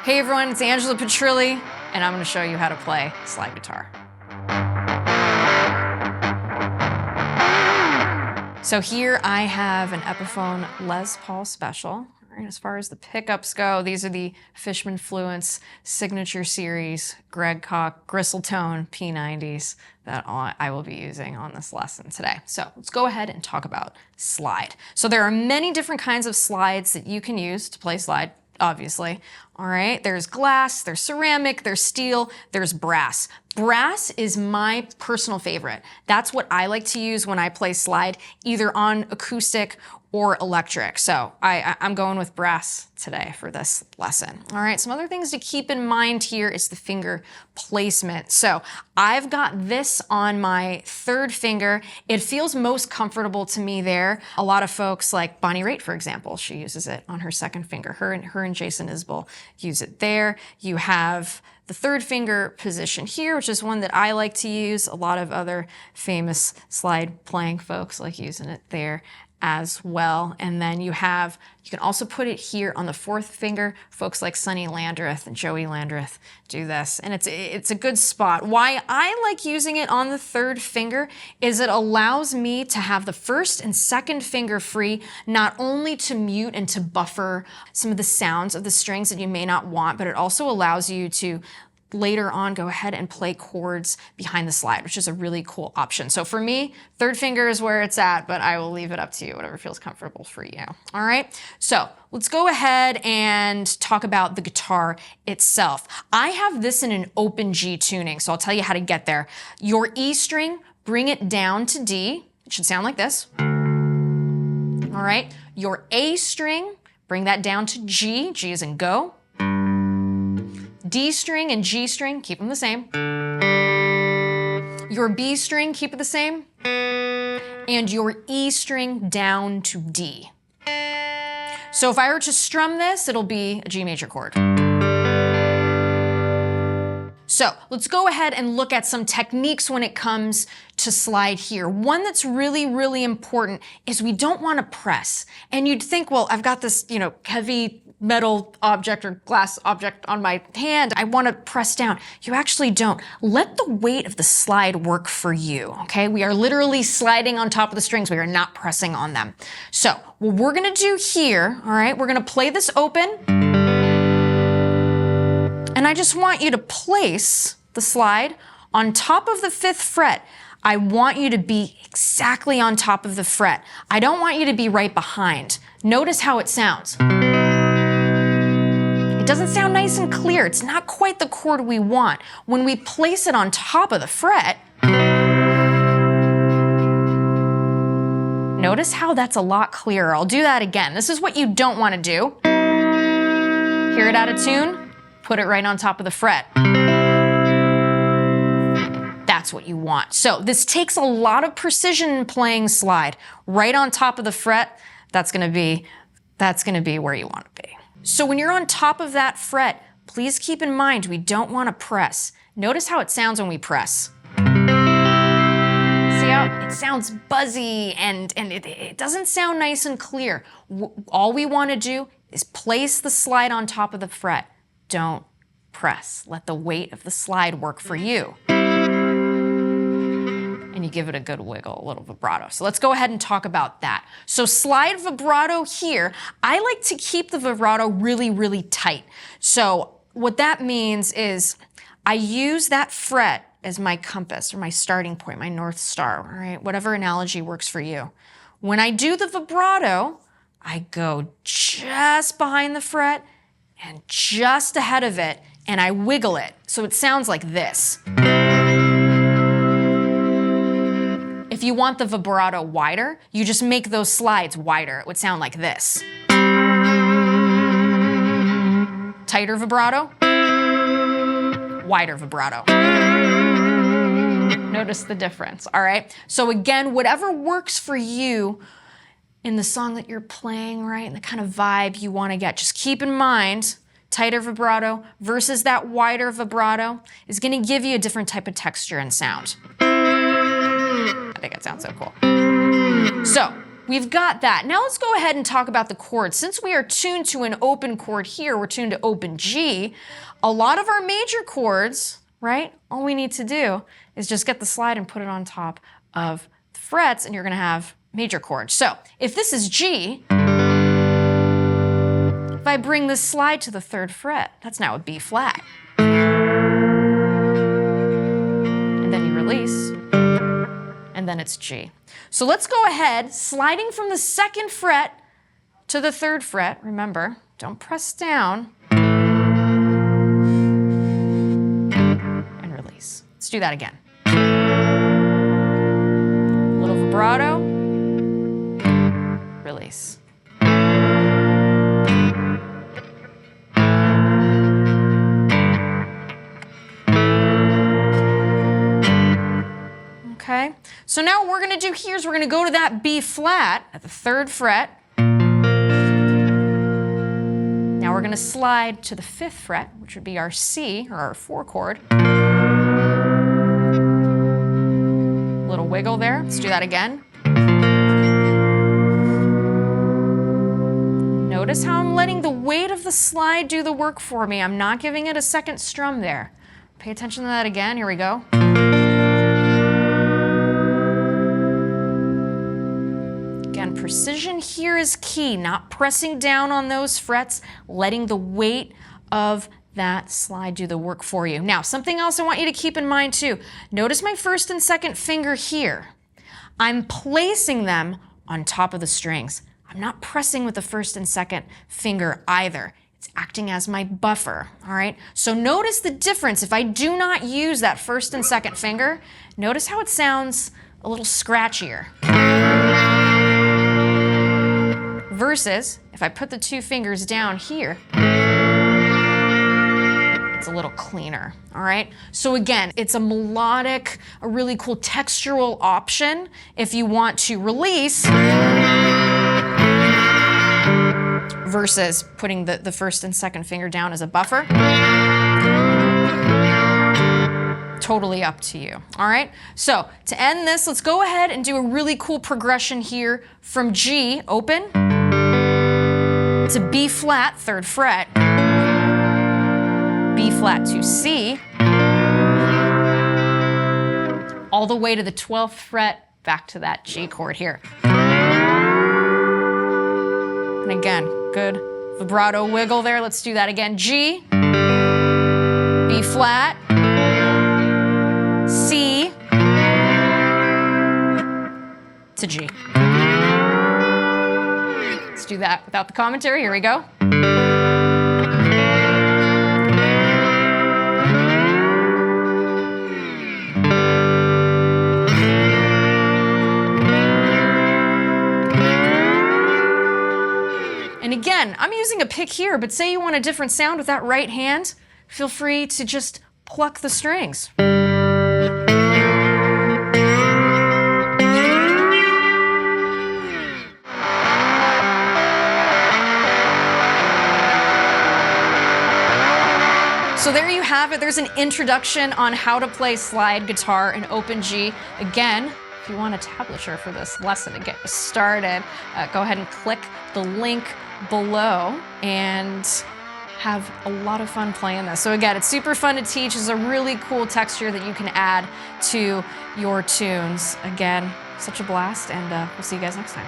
Hey everyone, it's Angela Petrilli, and I'm going to show you how to play slide guitar. So here I have an Epiphone Les Paul Special. All right, as far as the pickups go, these are the Fishman Fluence Signature Series, Koch, Gristle-tone P90s that I will be using on this lesson today. So let's go ahead and talk about slide. So there are many different kinds of slides that you can use to play slide, obviously. All right, there's glass, there's ceramic, there's steel, there's brass. Brass is my personal favorite. That's what I like to use when I play slide, either on acoustic or electric. So I'm going with brass today for this lesson. All right, some other things to keep in mind here is the finger placement. So I've got this on my third finger. It feels most comfortable to me there. A lot of folks, like Bonnie Raitt, for example, she uses it on her second finger. Her and Jason Isbell use it there. You have the third finger position here, which is one that I like to use. A lot of other famous slide playing folks like using it there as well. And then you can also put it here on the fourth finger. Folks like Sonny Landreth and Joey Landreth do this, and it's a good spot. Why I like using it on the third finger is it allows me to have the first and second finger free, not only to mute and to buffer some of the sounds of the strings that you may not want, but it also allows you to later on go ahead and play chords behind the slide, which is a really cool option. So for me, third finger is where it's at, but I will leave it up to you, whatever feels comfortable for you. All right, so let's go ahead and talk about the guitar itself. I have this in an open G tuning, so I'll tell you how to get there. Your E string, bring it down to D. It should sound like this. All right, your A string, bring that down to G. G is in go. D string and G string, keep them the same. Your B string, keep it the same. And your E string down to D. So if I were to strum this, it'll be a G major chord. So let's go ahead and look at some techniques when it comes to slide here. One that's really, really important is we don't want to press. And you'd think, well, I've got this, heavy metal object or glass object on my hand. I want to press down. You actually don't. Let the weight of the slide work for you, okay? We are literally sliding on top of the strings. We are not pressing on them. So what we're going to do here, all right, we're going to play this open. And I just want you to place the slide on top of the fifth fret. I want you to be exactly on top of the fret. I don't want you to be right behind. Notice how it sounds. It doesn't sound nice and clear. It's not quite the chord we want. When we place it on top of the fret, notice how that's a lot clearer. I'll do that again. This is what you don't want to do. Hear it out of tune, put it right on top of the fret. That's what you want. So this takes a lot of precision in playing slide. Right on top of the fret, that's gonna be where you want to be. So when you're on top of that fret, please keep in mind we don't want to press. Notice how it sounds when we press. See how it sounds buzzy and it doesn't sound nice and clear. All we want to do is place the slide on top of the fret. Don't press. Let the weight of the slide work for you. And you give it a good wiggle, a little vibrato. So let's go ahead and talk about that. So slide vibrato here, I like to keep the vibrato really, really tight. So what that means is I use that fret as my compass or my starting point, my North Star, all right? Whatever analogy works for you. When I do the vibrato, I go just behind the fret and just ahead of it, and I wiggle it. So it sounds like this. If you want the vibrato wider, you just make those slides wider. It would sound like this. Tighter vibrato, wider vibrato. Notice the difference, all right? So again, whatever works for you in the song that you're playing, right, and the kind of vibe you want to get, just keep in mind, tighter vibrato versus that wider vibrato is going to give you a different type of texture and sound. I think it sounds so cool. So we've got that. Now let's go ahead and talk about the chords. Since we are tuned to an open chord here, we're tuned to open G, a lot of our major chords, right? All we need to do is just get the slide and put it on top of the frets, and you're gonna have major chords. So if this is G, if I bring this slide to the 3rd fret, that's now a B flat. And then you release, and then it's G. So let's go ahead, sliding from the 2nd fret to the 3rd fret. Remember, don't press down. And release. Let's do that again. A little vibrato, release. Okay, so now what we're gonna do here is we're gonna go to that B flat at the 3rd fret. Now we're gonna slide to the 5th fret, which would be our C, or our 4 chord. Little wiggle there, let's do that again. Notice how I'm letting the weight of the slide do the work for me. I'm not giving it a second strum there. Pay attention to that again, here we go. Again, precision here is key, not pressing down on those frets, letting the weight of that slide do the work for you. Now, something else I want you to keep in mind too. Notice my 1st and 2nd finger here. I'm placing them on top of the strings. I'm not pressing with the 1st and 2nd finger either. It's acting as my buffer, all right? So notice the difference. If I do not use that 1st and 2nd finger, notice how it sounds a little scratchier. Versus, if I put the 2 fingers down here, it's a little cleaner, all right? So again, it's a melodic, a really cool textural option if you want to release versus putting the 1st and 2nd finger down as a buffer. Totally up to you, all right? So to end this, let's go ahead and do a really cool progression here from G, open, to B flat, 3rd fret, B flat to C, all the way to the 12th fret, back to that G chord here. And again, good vibrato wiggle there. Let's do that again. G, B flat, C, to G. Let's do that without the commentary. Here we go. And again, I'm using a pick here, but say you want a different sound with that right hand, feel free to just pluck the strings. So there you have it. There's an introduction on how to play slide guitar in open G. Again, if you want a tablature for this lesson to get you started, go ahead and click the link below and have a lot of fun playing this. So again, it's super fun to teach. It's a really cool texture that you can add to your tunes. Again, such a blast, and we'll see you guys next time.